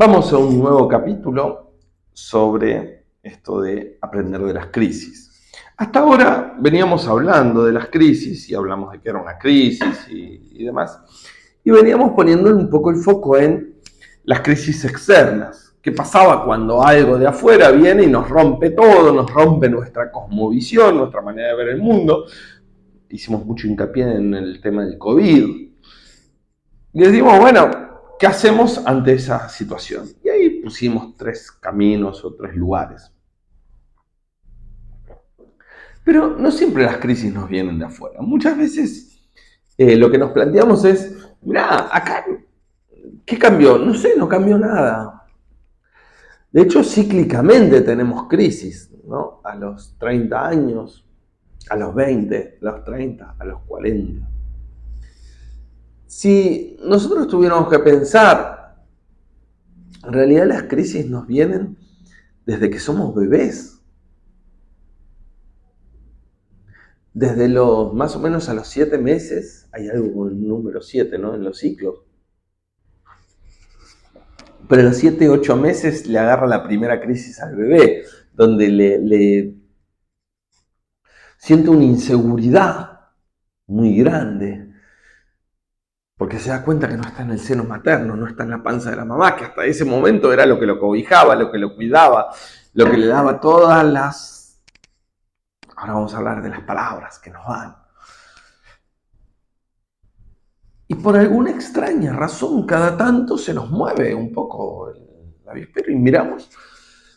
Vamos a un nuevo capítulo sobre esto de aprender de las crisis. Hasta ahora veníamos hablando de las crisis y hablamos de que era una crisis y demás. Y veníamos poniendo un poco el foco en las crisis externas. ¿Qué pasaba cuando algo de afuera viene y nos rompe todo, nos rompe nuestra cosmovisión, nuestra manera de ver el mundo? Hicimos mucho hincapié en el tema del COVID. Y decimos, bueno, ¿qué hacemos ante esa situación? Y ahí pusimos 3 caminos o 3 lugares. Pero no siempre las crisis nos vienen de afuera. Muchas veces lo que nos planteamos es, mirá, acá, ¿qué cambió? No sé, no cambió nada. De hecho, cíclicamente tenemos crisis, ¿no? A los 30 años, a los 20, a los 30, a los 40. Si nosotros tuviéramos que pensar, en realidad las crisis nos vienen desde que somos bebés. Desde los más o menos a los 7 meses, hay algo con el número 7, ¿no? En los ciclos. Pero a los 7, 8 meses le agarra la primera crisis al bebé, donde le siente una inseguridad muy grande, porque se da cuenta que no está en el seno materno, no está en la panza de la mamá, que hasta ese momento era lo que lo cobijaba, lo que lo cuidaba, lo que le daba todas las... Ahora vamos a hablar de las palabras que nos dan. Y por alguna extraña razón, cada tanto se nos mueve un poco el avispero y miramos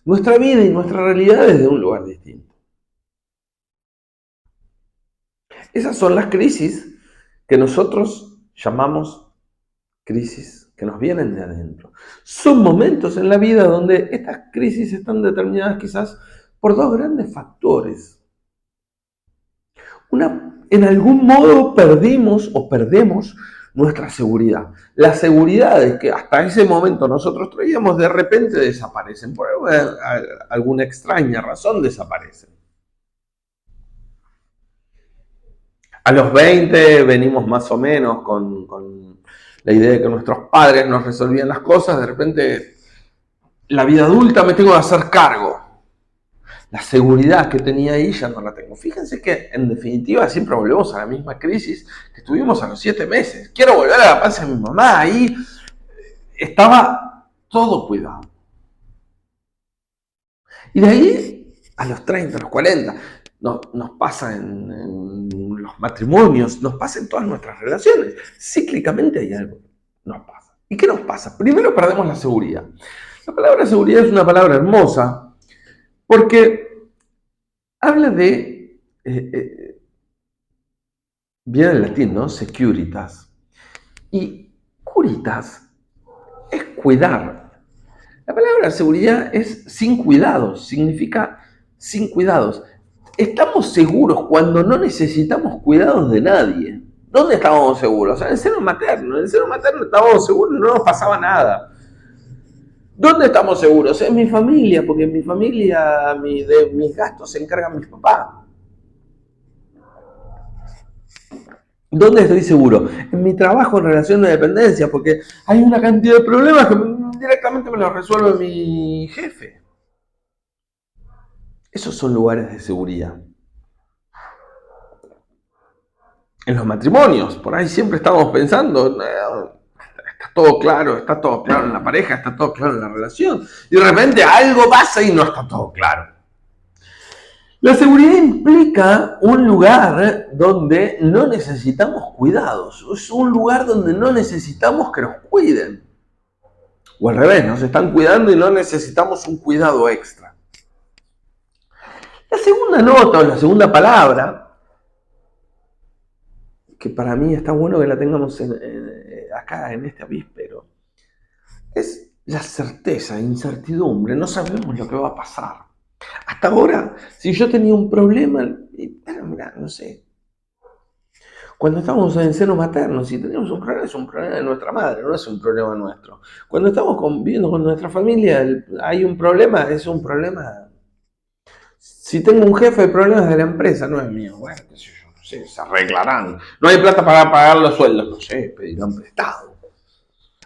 nuestra vida y nuestra realidad desde un lugar distinto. Esas son las crisis que nosotros llamamos crisis que nos vienen de adentro. Son momentos en la vida donde estas crisis están determinadas quizás por 2 grandes factores. En algún modo perdimos o perdemos nuestra seguridad. Las seguridades que hasta ese momento nosotros traíamos de repente desaparecen. Por alguna extraña razón desaparecen. A los 20 venimos más o menos con la idea de que nuestros padres nos resolvían las cosas. De repente, la vida adulta me tengo que hacer cargo. La seguridad que tenía ahí ya no la tengo. Fíjense que en definitiva siempre volvemos a la misma crisis que tuvimos a los 7 meses. Quiero volver a la panza de mi mamá. Ahí estaba todo cuidado. Y de ahí a los 30, a los 40, nos pasa en los matrimonios, nos pasa en todas nuestras relaciones. Cíclicamente hay algo que nos pasa. ¿Y qué nos pasa? Primero perdemos la seguridad. La palabra seguridad es una palabra hermosa porque habla de, viene del latín, ¿no? Securitas. Y curitas es cuidar. La palabra seguridad es sin cuidados, significa sin cuidados. Estamos seguros cuando no necesitamos cuidados de nadie. ¿Dónde estábamos seguros? En el seno materno. En el seno materno estábamos seguros, no nos pasaba nada. ¿Dónde estamos seguros? En mi familia, porque en mi familia de mis gastos se encargan mis papás. ¿Dónde estoy seguro? En mi trabajo en relación de dependencia, porque hay una cantidad de problemas que directamente me los resuelve mi jefe. Esos son lugares de seguridad. En los matrimonios, por ahí siempre estamos pensando, está todo claro en la pareja, está todo claro en la relación. Y de repente algo pasa y no está todo claro. La seguridad implica un lugar donde no necesitamos cuidados. Es un lugar donde no necesitamos que nos cuiden. O al revés, nos están cuidando y no necesitamos un cuidado extra. La segunda nota o la segunda palabra, que para mí está bueno que la tengamos acá en este avíspero, es la certeza, incertidumbre. No sabemos lo que va a pasar. Hasta ahora, si yo tenía un problema, mira, no sé. Cuando estamos en el seno materno, si tenemos un problema, es un problema de nuestra madre, no es un problema nuestro. Cuando estamos conviviendo con nuestra familia, hay un problema, es un problema. Si tengo un jefe, el problema es de la empresa, no es mío. Bueno, qué sé yo, no sé, se arreglarán. No hay plata para pagar los sueldos, no sé, pedirán prestado.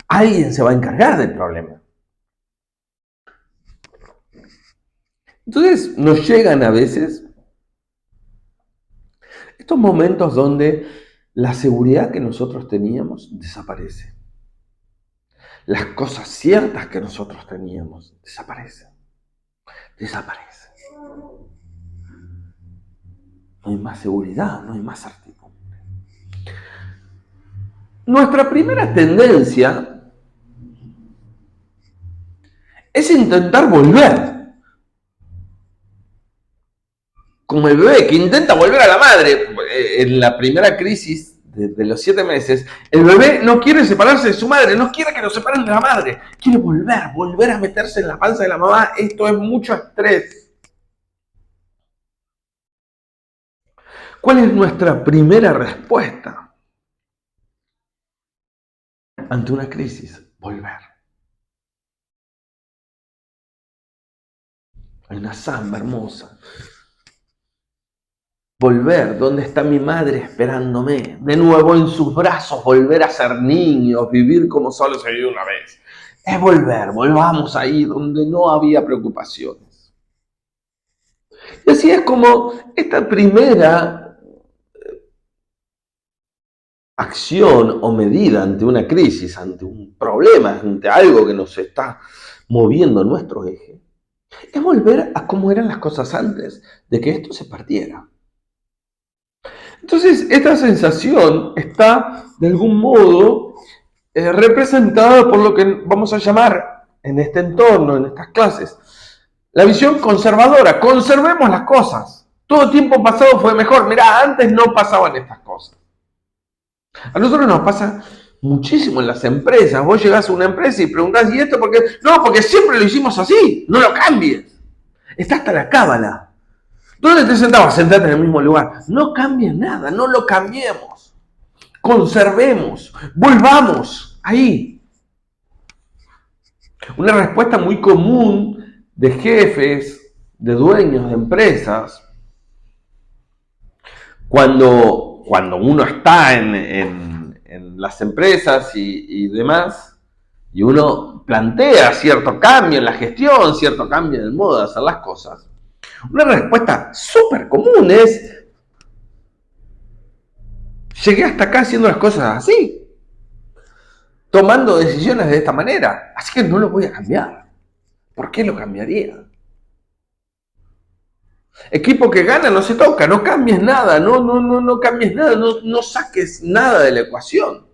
Alguien se va a encargar del problema. Entonces nos llegan a veces estos momentos donde la seguridad que nosotros teníamos desaparece. Las cosas ciertas que nosotros teníamos desaparecen. Desaparecen. No hay más seguridad, no hay más certidumbre. Nuestra primera tendencia es intentar volver. Como el bebé que intenta volver a la madre. En la primera crisis de los 7 meses, el bebé no quiere separarse de su madre, no quiere que lo separen de la madre. Quiere volver a meterse en la panza de la mamá. Esto es mucho estrés. ¿Cuál es nuestra primera respuesta ante una crisis? Volver. Hay una samba hermosa. Volver, ¿dónde está mi madre esperándome? De nuevo en sus brazos, volver a ser niños, vivir como solo se vive una vez. Es volver, volvamos ahí donde no había preocupaciones. Y así es como esta primera acción o medida ante una crisis, ante un problema, ante algo que nos está moviendo nuestro eje, es volver a cómo eran las cosas antes de que esto se partiera. Entonces, esta sensación está, de algún modo, representada por lo que vamos a llamar, en este entorno, en estas clases, la visión conservadora. Conservemos las cosas. Todo tiempo pasado fue mejor. Mirá, antes no pasaban estas cosas. A nosotros nos pasa muchísimo en las empresas. Vos llegás a una empresa y preguntás, ¿y esto por qué? No, porque siempre lo hicimos así. No lo cambies. Está hasta la cábala. ¿Dónde te sentabas? Sentate en el mismo lugar. No cambies nada, no lo cambiemos. Conservemos, volvamos ahí. Una respuesta muy común de jefes, de dueños de empresas, cuando uno está en las empresas y demás, y uno plantea cierto cambio en la gestión, cierto cambio en el modo de hacer las cosas, una respuesta súper común es: llegué hasta acá haciendo las cosas así, tomando decisiones de esta manera, así que no lo voy a cambiar. ¿Por qué lo cambiaría? Equipo que gana no se toca, no cambies nada, no cambies nada, no saques nada de la ecuación.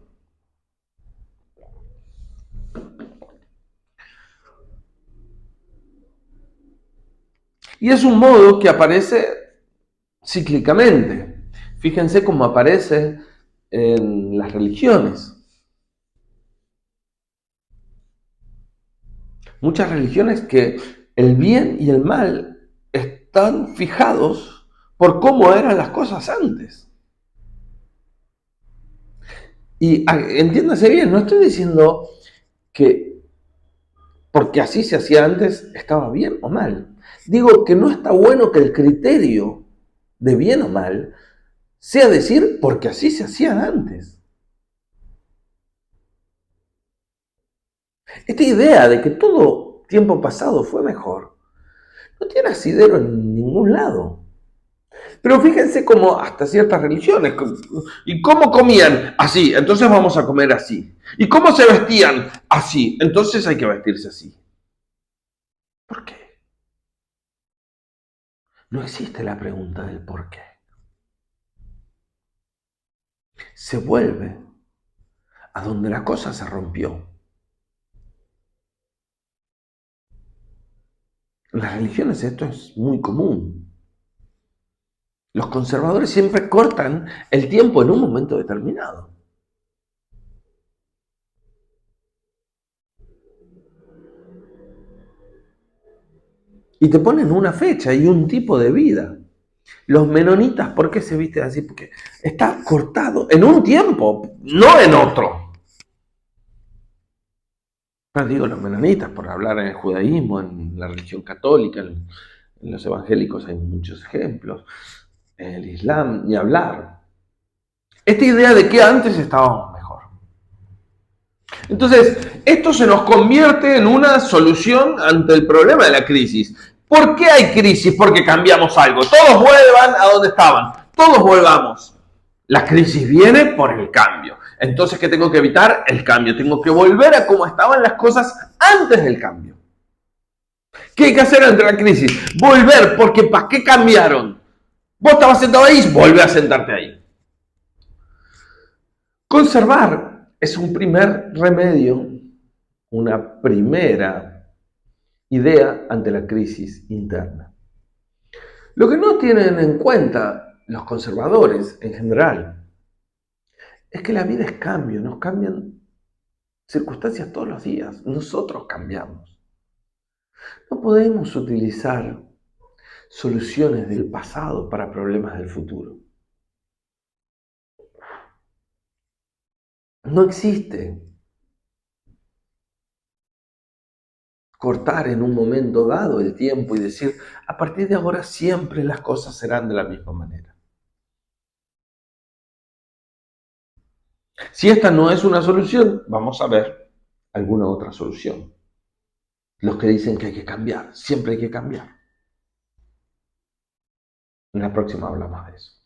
Y es un modo que aparece cíclicamente. Fíjense cómo aparece en las religiones. Muchas religiones que el bien y el mal están fijados por cómo eran las cosas antes. Y entiéndase bien, no estoy diciendo que porque así se hacía antes estaba bien o mal. Digo que no está bueno que el criterio de bien o mal sea decir porque así se hacían antes. Esta idea de que todo tiempo pasado fue mejor no tiene asidero en ningún lado. Pero fíjense cómo hasta ciertas religiones, ¿y cómo comían? Así, entonces vamos a comer así. ¿Y cómo se vestían? Así, entonces hay que vestirse así. ¿Por qué? No existe la pregunta del por qué. Se vuelve a donde la cosa se rompió. En las religiones esto es muy común. Los conservadores siempre cortan el tiempo en un momento determinado. Y te ponen una fecha y un tipo de vida. Los menonitas, ¿por qué se visten así? Porque está cortado en un tiempo, no en otro. No digo los menonitas por hablar en el judaísmo, en la religión católica, en los evangélicos hay muchos ejemplos. En el Islam, ni hablar. Esta idea de que antes estábamos mejor. Entonces, esto se nos convierte en una solución ante el problema de la crisis. ¿Por qué hay crisis? Porque cambiamos algo. Todos vuelvan a donde estaban. Todos volvamos. La crisis viene por el cambio. Entonces, ¿qué tengo que evitar? El cambio. Tengo que volver a cómo estaban las cosas antes del cambio. ¿Qué hay que hacer ante la crisis? Volver, porque ¿para qué cambiaron? Vos estabas sentado ahí, volvé a sentarte ahí. Conservar es un primer remedio, una primera idea ante la crisis interna. Lo que no tienen en cuenta los conservadores en general es que la vida es cambio, nos cambian circunstancias todos los días, nosotros cambiamos. No podemos utilizar soluciones del pasado para problemas del futuro. No existe cortar en un momento dado el tiempo y decir, a partir de ahora siempre las cosas serán de la misma manera. Si esta no es una solución, vamos a ver alguna otra solución. Los que dicen que hay que cambiar, siempre hay que cambiar. En la próxima hablamos de eso.